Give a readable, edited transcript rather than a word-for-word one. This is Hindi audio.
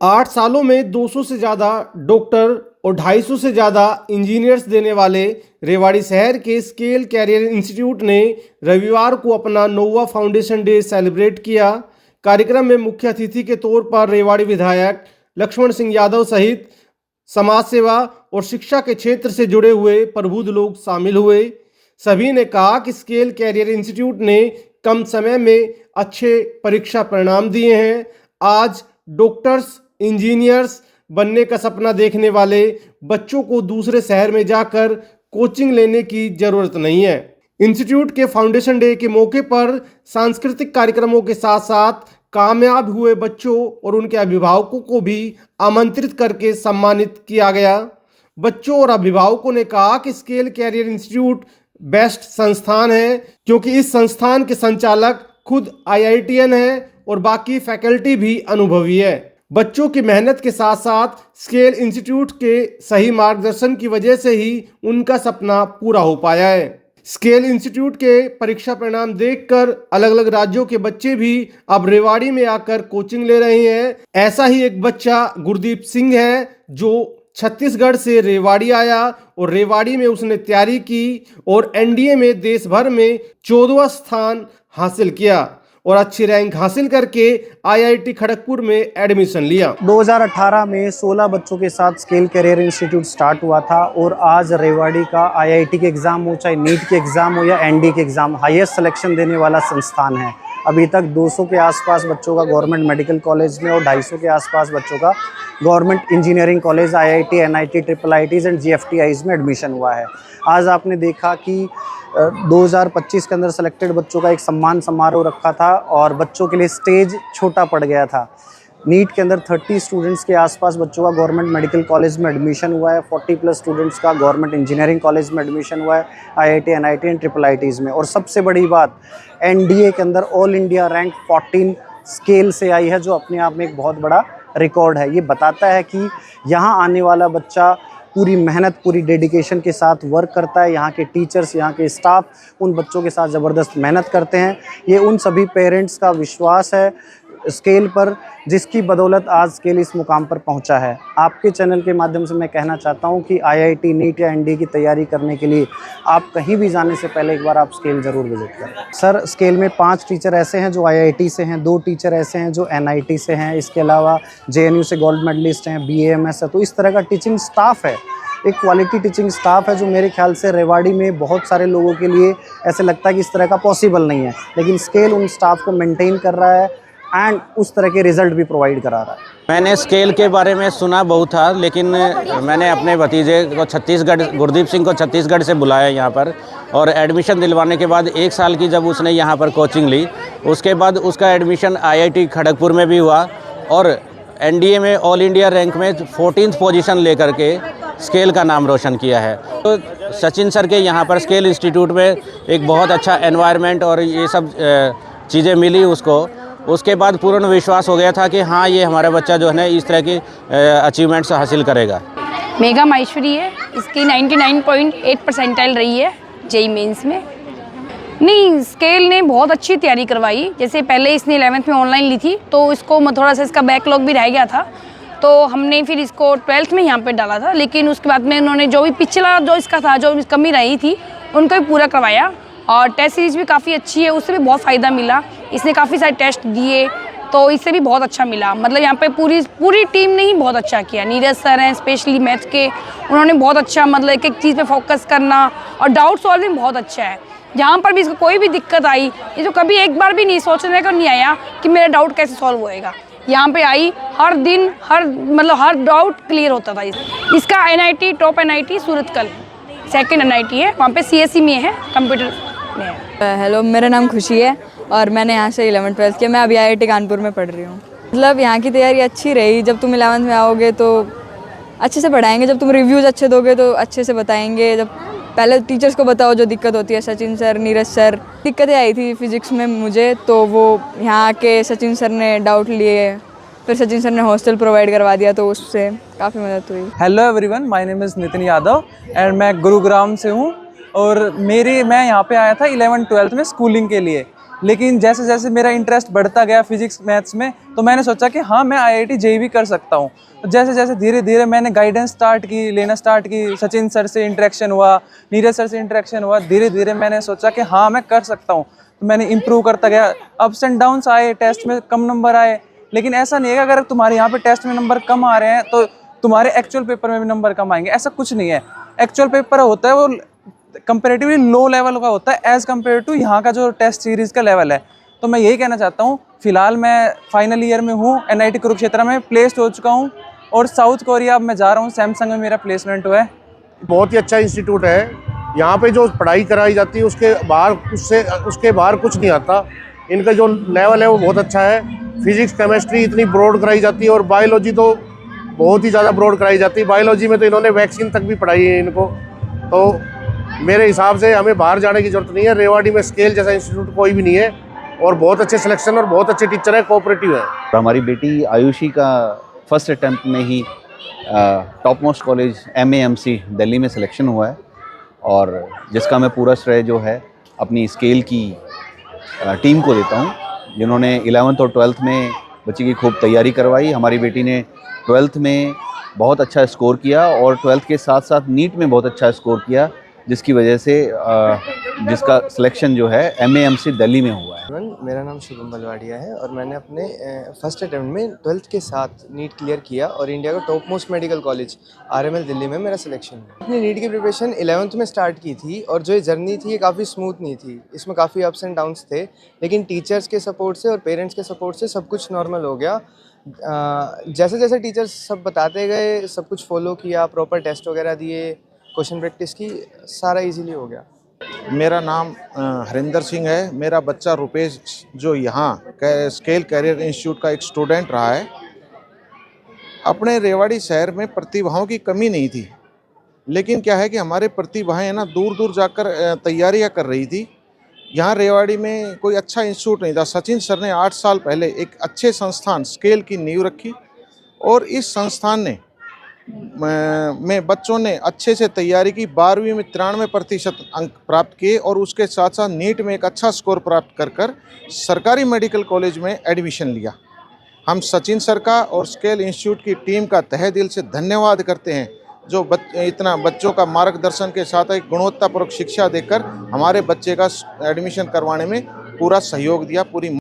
8 सालों में 200 से ज़्यादा डॉक्टर और 250 से ज़्यादा इंजीनियर्स देने वाले रेवाड़ी शहर के स्केल कैरियर इंस्टीट्यूट ने रविवार को अपना 9वां फाउंडेशन डे सेलिब्रेट किया। कार्यक्रम में मुख्य अतिथि के तौर पर रेवाड़ी विधायक लक्ष्मण सिंह यादव सहित समाज सेवा और शिक्षा के क्षेत्र से जुड़े हुए प्रबुद्ध लोग शामिल हुए। सभी ने कहा कि स्केल कैरियर इंस्टीट्यूट ने कम समय में अच्छे परीक्षा परिणाम दिए हैं। आज डॉक्टर्स, इंजीनियर्स बनने का सपना देखने वाले बच्चों को दूसरे शहर में जाकर कोचिंग लेने की जरूरत नहीं है। इंस्टीट्यूट के फाउंडेशन डे के मौके पर सांस्कृतिक कार्यक्रमों के साथ साथ कामयाब हुए बच्चों और उनके अभिभावकों को भी आमंत्रित करके सम्मानित किया गया। बच्चों और अभिभावकों ने कहा कि स्केल कैरियर इंस्टीट्यूट बेस्ट संस्थान है, क्योंकि इस संस्थान के संचालक खुद IITian है और बाकी फैकल्टी भी अनुभवी है। बच्चों की मेहनत के साथ साथ स्केल इंस्टीट्यूट के सही मार्गदर्शन की वजह से ही उनका सपना पूरा हो पाया है। स्केल इंस्टीट्यूट के परीक्षा परिणाम देखकर अलग अलग राज्यों के बच्चे भी अब रेवाड़ी में आकर कोचिंग ले रहे हैं। ऐसा ही एक बच्चा गुरदीप सिंह है, जो छत्तीसगढ़ से रेवाड़ी आया और रेवाड़ी में उसने तैयारी की और NDA में देश भर में 14वां स्थान हासिल किया और अच्छी रैंक हासिल करके IIT खड़गपुर में एडमिशन लिया। 2018 में 16 बच्चों के साथ स्केल कैरियर इंस्टीट्यूट स्टार्ट हुआ था और आज रेवाड़ी का IIT के एग्ज़ाम हो, चाहे नीट के एग्ज़ाम हो या NDA के एग्ज़ाम, हाईएस्ट सिलेक्शन देने वाला संस्थान है। अभी तक 200 के आसपास बच्चों का गवर्नमेंट मेडिकल कॉलेज में और 250 के आसपास बच्चों का government engineering college, IIT, NIT, IIITs and GFTIs में एडमिशन हुआ है। आज आपने देखा कि 2025 के अंदर सेलेक्टेड बच्चों का एक सम्मान समारोह रखा था और बच्चों के लिए स्टेज छोटा पड़ गया था। नीट के अंदर 30 स्टूडेंट्स के आसपास बच्चों का गवर्नमेंट मेडिकल कॉलेज में एडमिशन हुआ है। 40+ स्टूडेंट्स का गवर्नमेंट इंजीनियरिंग कॉलेज में एडमिशन हुआ है, IIT, NIT एंड IIITs में। और सबसे बड़ी बात, NDA के अंदर ऑल इंडिया रैंक 14 स्केल से आई है, जो अपने आप में एक बहुत बड़ा रिकॉर्ड है। ये बताता है कि यहाँ आने वाला बच्चा पूरी मेहनत, पूरी डेडिकेशन के साथ वर्क करता है। यहाँ के टीचर्स, यहाँ के स्टाफ उन बच्चों के साथ ज़बरदस्त मेहनत करते हैं। ये उन सभी पेरेंट्स का विश्वास है स्केल पर, जिसकी बदौलत आज स्केल इस मुकाम पर पहुंचा है। आपके चैनल के माध्यम से मैं कहना चाहता हूं कि IIT, नीट या NDA की तैयारी करने के लिए आप कहीं भी जाने से पहले एक बार आप स्केल ज़रूर विजिट करें। सर, स्केल में 5 टीचर ऐसे हैं जो IIT से हैं, 2 टीचर ऐसे हैं जो NIT से हैं, इसके अलावा JNU से गोल्ड मेडलिस्ट हैं, BAMS है। तो इस तरह का टीचिंग स्टाफ है, एक क्वालिटी टीचिंग स्टाफ है, जो मेरे ख्याल से रेवाड़ी में बहुत सारे लोगों के लिए ऐसे लगता है कि इस तरह का पॉसिबल नहीं है, लेकिन स्केल उन स्टाफ को मेंटेन कर रहा है एंड उस तरह के रिजल्ट भी प्रोवाइड करा रहा है। मैंने स्केल के बारे में सुना बहुत था, लेकिन मैंने अपने भतीजे को छत्तीसगढ़, गुरदीप सिंह को छत्तीसगढ़ से बुलाया यहाँ पर, और एडमिशन दिलवाने के बाद 1 साल की जब उसने यहाँ पर कोचिंग ली, उसके बाद उसका एडमिशन IIT खड़गपुर में भी हुआ और NDA में ऑल इंडिया रैंक में 14th पोजीशन लेकर के स्केल का नाम रोशन किया है। तो सचिन सर के यहाँ पर स्केल इंस्टीट्यूट में एक बहुत अच्छा एनवायरनमेंट और ये सब चीज़ें मिली उसको। उसके बाद पूर्ण विश्वास हो गया था कि हाँ, ये हमारा बच्चा जो है ना इस तरह की अचीवमेंट्स हासिल करेगा। मेघा माहेश्वरी है, इसकी 99.8 परसेंटाइल रही है JEE मेंस में। नहीं, स्केल ने बहुत अच्छी तैयारी करवाई। जैसे पहले इसने 11th में ऑनलाइन ली थी, तो इसको थोड़ा सा इसका बैकलॉग भी रह गया था, तो हमने फिर इसको 12th में यहाँ पे डाला था। लेकिन उसके बाद में उन्होंने जो भी पिछला जो इसका था, जो कमी रही थी, उनको भी पूरा करवाया। और टेस्ट सीरीज भी काफ़ी अच्छी है, उससे भी बहुत फ़ायदा मिला। इसने काफ़ी सारे टेस्ट दिए, तो इससे भी बहुत अच्छा मिला। मतलब यहाँ पे पूरी टीम ने ही बहुत अच्छा किया। नीरज सर हैं स्पेशली मैथ के, उन्होंने बहुत अच्छा, मतलब एक चीज़ पे फोकस करना और डाउट सॉल्विंग बहुत अच्छा है। जहाँ पर भी इसको कोई भी दिक्कत आई, ये तो कभी एक बार भी नहीं सोचने का नहीं आया कि मेरा डाउट कैसे सॉल्व होएगा। यहाँ पे आई हर दिन, हर डाउट क्लियर होता था। इसका NIT, top NIT Surathkal 2nd NIT है, वहाँ पे CSE में है, कंप्यूटर में है। हेलो, मेरा नाम खुशी है और मैंने यहाँ से 11th 12th किया। मैं अभी IIT कानपुर में पढ़ रही हूँ। मतलब यहाँ की तैयारी अच्छी रही। जब तुम 11th में आओगे तो अच्छे से पढ़ाएंगे, जब तुम रिव्यूज़ अच्छे दोगे तो अच्छे से बताएंगे। जब पहले टीचर्स को बताओ जो दिक्कत होती है, सचिन सर, नीरज सर, दिक्कतें आई थी फिजिक्स में मुझे, तो वो यहाँ के सचिन सर ने डाउट लिए, फिर सचिन सर ने हॉस्टल प्रोवाइड करवा दिया, तो उससे काफ़ी मदद हुई। Hello everyone, my name is Nitin Yadav and मैं गुरुग्राम से हूँ और मैं यहाँ पे आया था 11th 12th में स्कूलिंग के लिए। लेकिन जैसे जैसे मेरा इंटरेस्ट बढ़ता गया फिजिक्स मैथ्स में, तो मैंने सोचा कि हाँ मैं IIT JEE भी कर सकता हूँ। तो जैसे जैसे धीरे धीरे मैंने गाइडेंस लेना स्टार्ट की, सचिन सर से इंटरेक्शन हुआ, नीरज सर से इंटरेक्शन हुआ, धीरे धीरे मैंने सोचा कि हाँ मैं कर सकता हूँ। तो मैंने इम्प्रूव करता गया। अप्स एंड डाउन्स आए, टेस्ट में कम नंबर आए, लेकिन ऐसा नहीं है कि अगर तुम्हारे यहाँ पे टेस्ट में नंबर कम आ रहे हैं तो तुम्हारे एक्चुअल पेपर में भी नंबर कम आएंगे, ऐसा कुछ नहीं है। एक्चुअल पेपर होता है वो कंपेरेटिवली लो लेवल का होता है एज़ कम्पेयर टू यहाँ का जो टेस्ट सीरीज़ का लेवल है। तो मैं यही कहना चाहता हूँ, फिलहाल मैं फाइनल ईयर में हूँ, NIT कुरुक्षेत्र में प्लेस्ड हो चुका हूँ और साउथ कोरिया अब मैं जा रहा हूँ, सैमसंग में मेरा प्लेसमेंट हुआ है। बहुत ही अच्छा इंस्टीट्यूट है। यहाँ पे जो पढ़ाई कराई जाती है उसके बाहर कुछ नहीं आता। इनका जो लेवल है वो बहुत अच्छा है। फिजिक्स केमिस्ट्री इतनी ब्रॉड कराई जाती है और बायोलॉजी तो बहुत ही ज़्यादा ब्रॉड कराई जाती है। बायोलॉजी में तो इन्होंने वैक्सीन तक भी पढ़ाई है इनको। तो मेरे हिसाब से हमें बाहर जाने की ज़रूरत नहीं है। रेवाड़ी में स्केल जैसा इंस्टीट्यूट कोई भी नहीं है और बहुत अच्छे सिलेक्शन और बहुत अच्छे टीचर है, कोऑपरेटिव है। हमारी बेटी आयुषी का फर्स्ट अटैम्प्ट में ही top most college MAMC Delhi में सिलेक्शन हुआ है और जिसका मैं पूरा श्रेय जो है अपनी स्केल की टीम को देता हूँ, जिन्होंने 11th और 12th में बच्ची की खूब तैयारी करवाई। हमारी बेटी ने 12th में बहुत अच्छा स्कोर किया और 12th के साथ साथ नीट में बहुत अच्छा स्कोर किया, जिसकी वजह से जिसका सिलेक्शन जो है MAMC दिल्ली में हुआ है। मेरा नाम शुभम बलवाड़िया है और मैंने अपने फर्स्ट अटेम्प्ट में 12th के साथ नीट क्लियर किया और इंडिया का top most medical college RML Delhi में मेरा सिलेक्शन हुआ। अपनी नीट की प्रिपरेशन 11th में स्टार्ट की थी और जो ये जर्नी थी ये काफ़ी स्मूथ नहीं थी, इसमें काफ़ी अप्स एंड डाउन्स थे, लेकिन टीचर्स के सपोर्ट से और पेरेंट्स के सपोर्ट से सब कुछ नॉर्मल हो गया। जैसे जैसे टीचर्स सब बताते गए, सब कुछ फॉलो किया, प्रॉपर टेस्ट वगैरह दिए, क्वेश्चन प्रैक्टिस की, सारा इजीली हो गया। मेरा नाम हरिंदर सिंह है। मेरा बच्चा रुपेश जो यहाँ स्केल कैरियर इंस्टीट्यूट का एक स्टूडेंट रहा है। अपने रेवाड़ी शहर में प्रतिभाओं की कमी नहीं थी, लेकिन क्या है कि हमारे प्रतिभाएं ना दूर दूर जाकर तैयारियां कर रही थी। यहाँ रेवाड़ी में कोई अच्छा इंस्टीट्यूट नहीं था। सचिन सर ने 8 साल पहले एक अच्छे संस्थान स्केल की नींव रखी और इस संस्थान ने में बच्चों ने अच्छे से तैयारी की। 12वीं में 93% अंक प्राप्त किए और उसके साथ साथ नीट में एक अच्छा स्कोर प्राप्त कर सरकारी मेडिकल कॉलेज में एडमिशन लिया। हम सचिन सर का और स्केल इंस्टीट्यूट की टीम का तहे दिल से धन्यवाद करते हैं, जो इतना बच्चों का मार्गदर्शन के साथ एक गुणवत्तापूर्वक शिक्षा देकर हमारे बच्चे का एडमिशन करवाने में पूरा सहयोग दिया। पूरी